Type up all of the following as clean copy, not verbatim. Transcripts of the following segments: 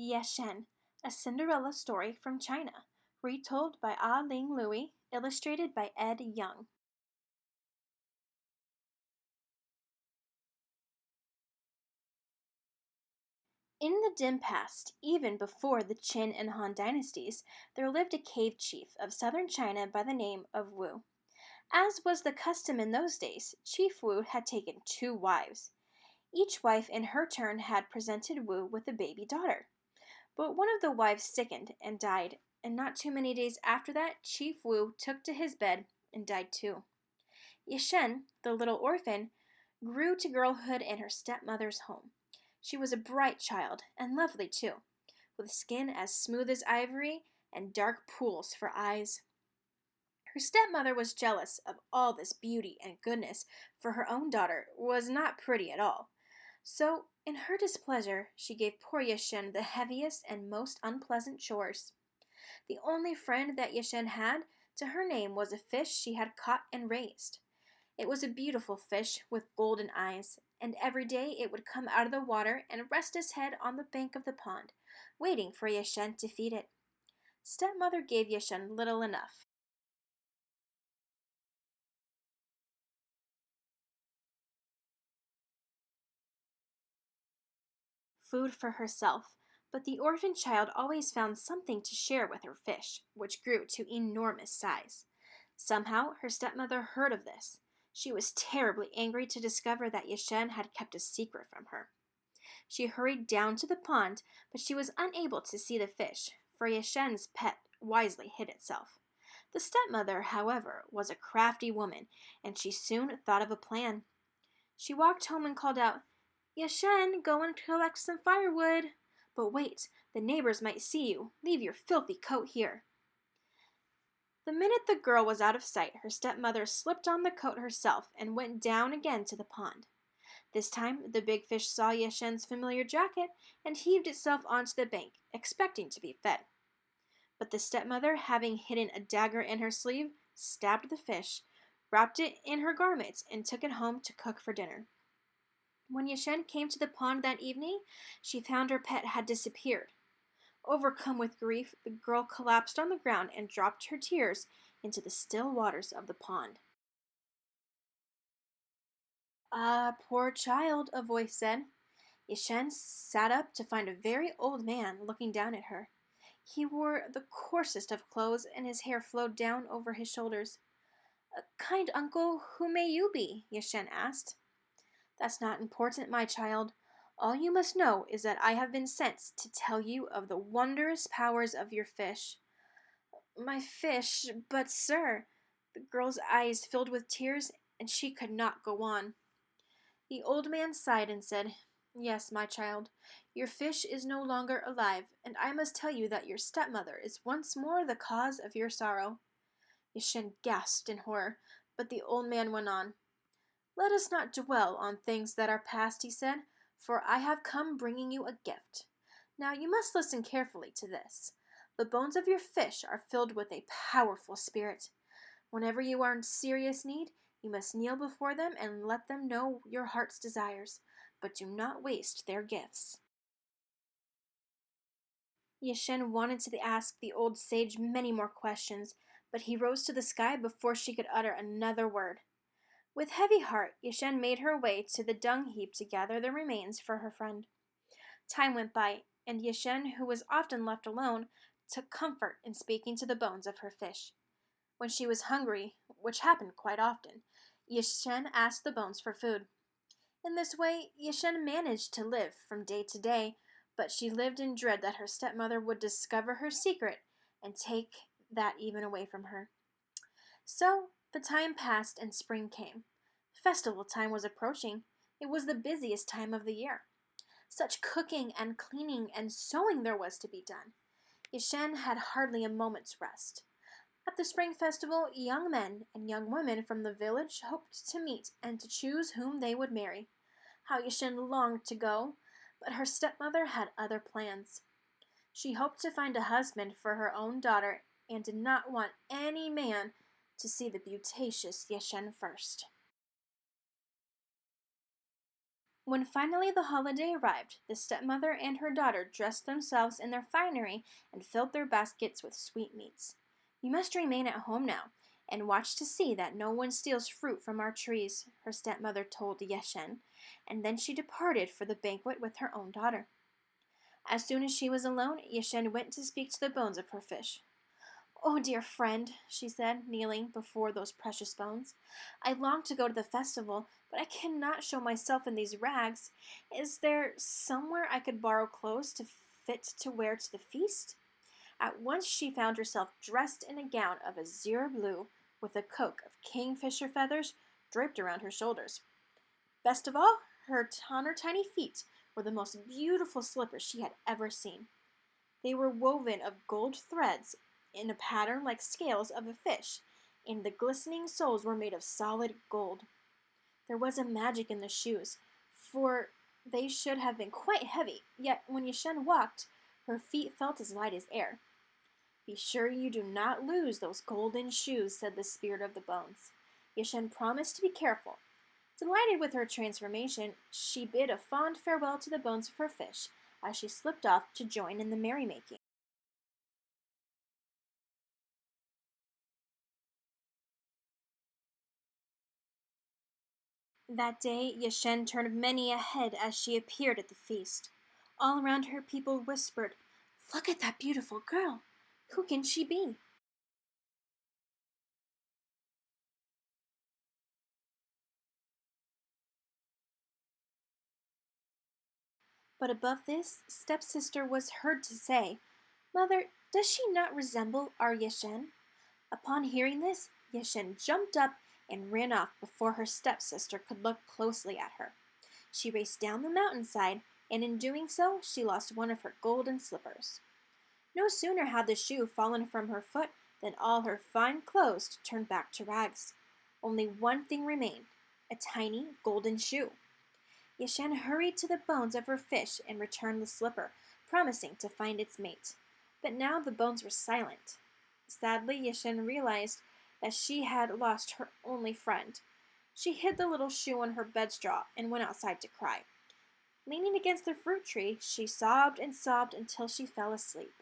Yeh-Shen, a Cinderella story from China, retold by Ai-Ling Louie, illustrated by Ed Young. In the dim past, even before the Qin and Han dynasties, there lived a cave chief of southern China by the name of Wu. As was the custom in those days, Chief Wu had taken 2 wives. Each wife in her turn had presented Wu with a baby daughter. But one of the wives sickened and died, and not too many days after that, Chief Wu took to his bed and died too. Yeh-Shen, the little orphan, grew to girlhood in her stepmother's home. She was a bright child, and lovely too, with skin as smooth as ivory and dark pools for eyes. Her stepmother was jealous of all this beauty and goodness, for her own daughter was not pretty at all. So, in her displeasure, she gave poor Yeh-Shen the heaviest and most unpleasant chores. The only friend that Yeh-Shen had to her name was a fish she had caught and raised. It was a beautiful fish with golden eyes, and every day it would come out of the water and rest its head on the bank of the pond, waiting for Yeh-Shen to feed it. Stepmother gave Yeh-Shen little enough. Food for herself, but the orphan child always found something to share with her fish, which grew to enormous size. Somehow her stepmother heard of this. She was terribly angry to discover that Yeh-Shen had kept a secret from her. She hurried down to the pond, but she was unable to see the fish, for Yeh-Shen's pet wisely hid itself. The stepmother, however, was a crafty woman, and she soon thought of a plan. She walked home and called out, "Yeh-Shen, go and collect some firewood. But wait, the neighbors might see you. Leave your filthy coat here." The minute the girl was out of sight, her stepmother slipped on the coat herself and went down again to the pond. This time, the big fish saw Yeh-Shen's familiar jacket and heaved itself onto the bank, expecting to be fed. But the stepmother, having hidden a dagger in her sleeve, stabbed the fish, wrapped it in her garment, and took it home to cook for dinner. When Yeh-Shen came to the pond that evening, she found her pet had disappeared. Overcome with grief, the girl collapsed on the ground and dropped her tears into the still waters of the pond. "Ah, poor child," a voice said. Yeh-Shen sat up to find a very old man looking down at her. He wore the coarsest of clothes, and his hair flowed down over his shoulders. "Kind uncle, who may you be?" Yeh-Shen asked. "That's not important, my child. All you must know is that I have been sent to tell you of the wondrous powers of your fish." "My fish? But, sir—" The girl's eyes filled with tears, and she could not go on. The old man sighed and said, "Yes, my child, your fish is no longer alive, and I must tell you that your stepmother is once more the cause of your sorrow." Yeh-Shen gasped in horror, but the old man went on. "Let us not dwell on things that are past," he said, "for I have come bringing you a gift. Now you must listen carefully to this. The bones of your fish are filled with a powerful spirit. Whenever you are in serious need, you must kneel before them and let them know your heart's desires, but do not waste their gifts." Yeh-Shen wanted to ask the old sage many more questions, but he rose to the sky before she could utter another word. With heavy heart, Yeh-Shen made her way to the dung heap to gather the remains for her friend. Time went by, and Yeh-Shen, who was often left alone, took comfort in speaking to the bones of her fish. When she was hungry, which happened quite often, Yeh-Shen asked the bones for food. In this way, Yeh-Shen managed to live from day to day, but she lived in dread that her stepmother would discover her secret and take that even away from her. So, the time passed and spring came. Festival time was approaching. It was the busiest time of the year. Such cooking and cleaning and sewing there was to be done. Yeh-Shen had hardly a moment's rest. At the spring festival, young men and young women from the village hoped to meet and to choose whom they would marry. How Yeh-Shen longed to go, but her stepmother had other plans. She hoped to find a husband for her own daughter and did not want any man to see the beauteous Yeh-Shen first. When finally the holiday arrived, the stepmother and her daughter dressed themselves in their finery and filled their baskets with sweetmeats. "You must remain at home now, and watch to see that no one steals fruit from our trees," her stepmother told Yeh-Shen, and then she departed for the banquet with her own daughter. As soon as she was alone, Yeh-Shen went to speak to the bones of her fish. "Oh, dear friend," she said, kneeling before those precious bones, "I long to go to the festival, but I cannot show myself in these rags. Is there somewhere I could borrow clothes to fit to wear to the feast?" At once she found herself dressed in a gown of azure blue, with a coque of kingfisher feathers draped around her shoulders. Best of all, on her tiny feet were the most beautiful slippers she had ever seen. They were woven of gold threads in a pattern like scales of a fish, and the glistening soles were made of solid gold. There was a magic in the shoes, for they should have been quite heavy, yet when Yeh-Shen walked, her feet felt as light as air. "Be sure you do not lose those golden shoes," said the spirit of the bones. Yeh-Shen promised to be careful. Delighted with her transformation, she bid a fond farewell to the bones of her fish as she slipped off to join in the merrymaking. That day, Yeh-Shen turned many a head as she appeared at the feast. All around her people whispered, "Look at that beautiful girl! Who can she be?" But above this, stepsister was heard to say, "Mother, does she not resemble our Yeh-Shen?" Upon hearing this, Yeh-Shen jumped up and ran off before her stepsister could look closely at her. She raced down the mountainside, and in doing so, she lost one of her golden slippers. No sooner had the shoe fallen from her foot than all her fine clothes turned back to rags. Only one thing remained, a tiny golden shoe. Yeh-Shen hurried to the bones of her fish and returned the slipper, promising to find its mate. But now the bones were silent. Sadly, Yeh-Shen realized that she had lost her only friend. She hid the little shoe on her bed straw and went outside to cry. Leaning against the fruit tree, she sobbed and sobbed until she fell asleep.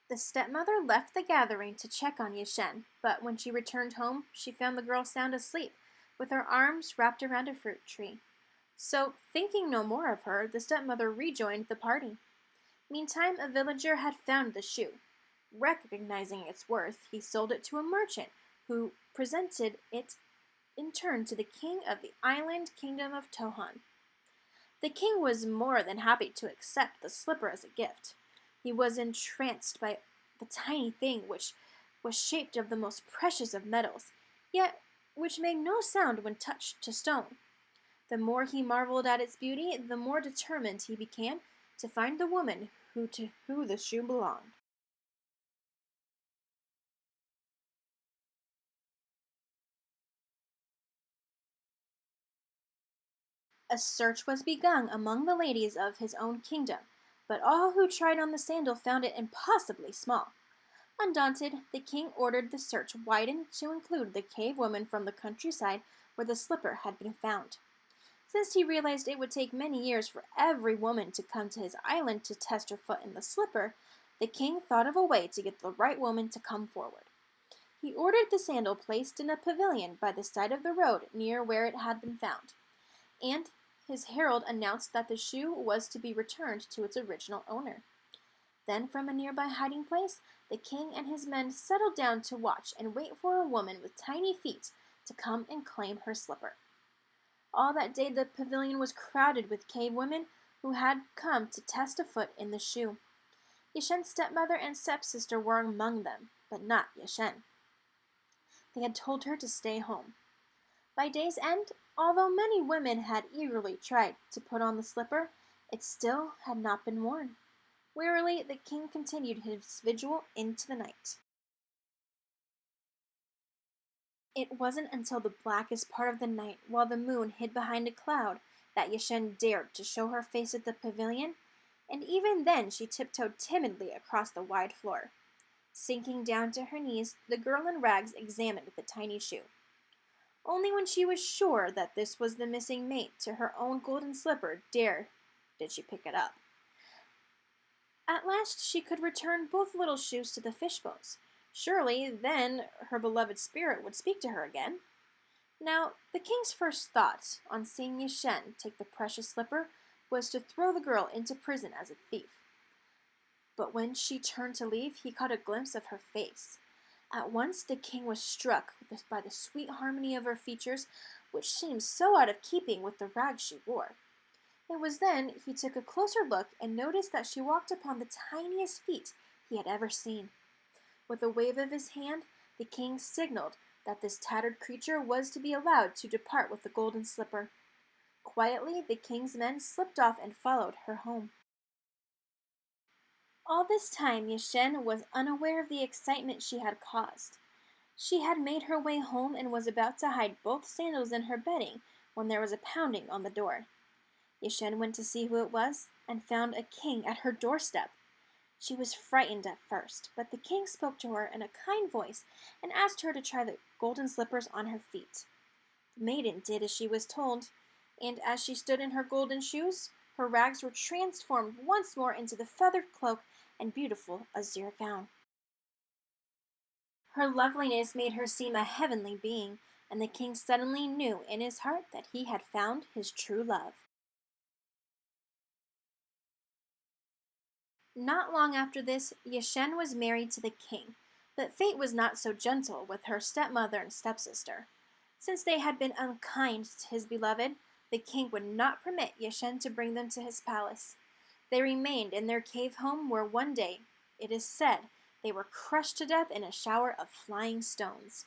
The stepmother left the gathering to check on Yeh-Shen, but when she returned home, she found the girl sound asleep, with her arms wrapped around a fruit tree. So, thinking no more of her, the stepmother rejoined the party. Meantime, a villager had found the shoe. Recognizing its worth, he sold it to a merchant, who presented it in turn to the king of the island kingdom of Tohan. The king was more than happy to accept the slipper as a gift. He was entranced by the tiny thing, which was shaped of the most precious of metals, yet which made no sound when touched to stone. The more he marveled at its beauty, the more determined he became to find the woman to who the shoe belonged. A search was begun among the ladies of his own kingdom, but all who tried on the sandal found it impossibly small. Undaunted, the king ordered the search widened to include the cave woman from the countryside where the slipper had been found. Since he realized it would take many years for every woman to come to his island to test her foot in the slipper, the king thought of a way to get the right woman to come forward. He ordered the sandal placed in a pavilion by the side of the road near where it had been found, and his herald announced that the shoe was to be returned to its original owner. Then, from a nearby hiding place, the king and his men settled down to watch and wait for a woman with tiny feet to come and claim her slipper. All that day the pavilion was crowded with cave women who had come to test a foot in the shoe. Yeh-Shen's stepmother and stepsister were among them, but not Yeh-Shen. They had told her to stay home. By day's end, although many women had eagerly tried to put on the slipper, it still had not been worn. Wearily, the king continued his vigil into the night. It wasn't until the blackest part of the night, while the moon hid behind a cloud, that Yeh-Shen dared to show her face at the pavilion, and even then she tiptoed timidly across the wide floor. Sinking down to her knees, the girl in rags examined the tiny shoe. Only when she was sure that this was the missing mate to her own golden slipper did she pick it up. At last she could return both little shoes to the fishbowls. Surely then her beloved spirit would speak to her again. Now, the king's first thought on seeing Yeh-Shen take the precious slipper was to throw the girl into prison as a thief. But when she turned to leave, he caught a glimpse of her face. At once the king was struck by the sweet harmony of her features, which seemed so out of keeping with the rags she wore. It was then he took a closer look and noticed that she walked upon the tiniest feet he had ever seen. With a wave of his hand, the king signaled that this tattered creature was to be allowed to depart with the golden slipper. Quietly, the king's men slipped off and followed her home. All this time, Yeh-Shen was unaware of the excitement she had caused. She had made her way home and was about to hide both sandals in her bedding when there was a pounding on the door. Yeh-Shen went to see who it was and found a king at her doorstep. She was frightened at first, but the king spoke to her in a kind voice and asked her to try the golden slippers on her feet. The maiden did as she was told, and as she stood in her golden shoes, her rags were transformed once more into the feathered cloak and beautiful azure gown. Her loveliness made her seem a heavenly being, and the king suddenly knew in his heart that he had found his true love. Not long after this, Yeh-Shen was married to the king, but fate was not so gentle with her stepmother and stepsister. Since they had been unkind to his beloved, the king would not permit Yeh-Shen to bring them to his palace. They remained in their cave home where one day, it is said, they were crushed to death in a shower of flying stones.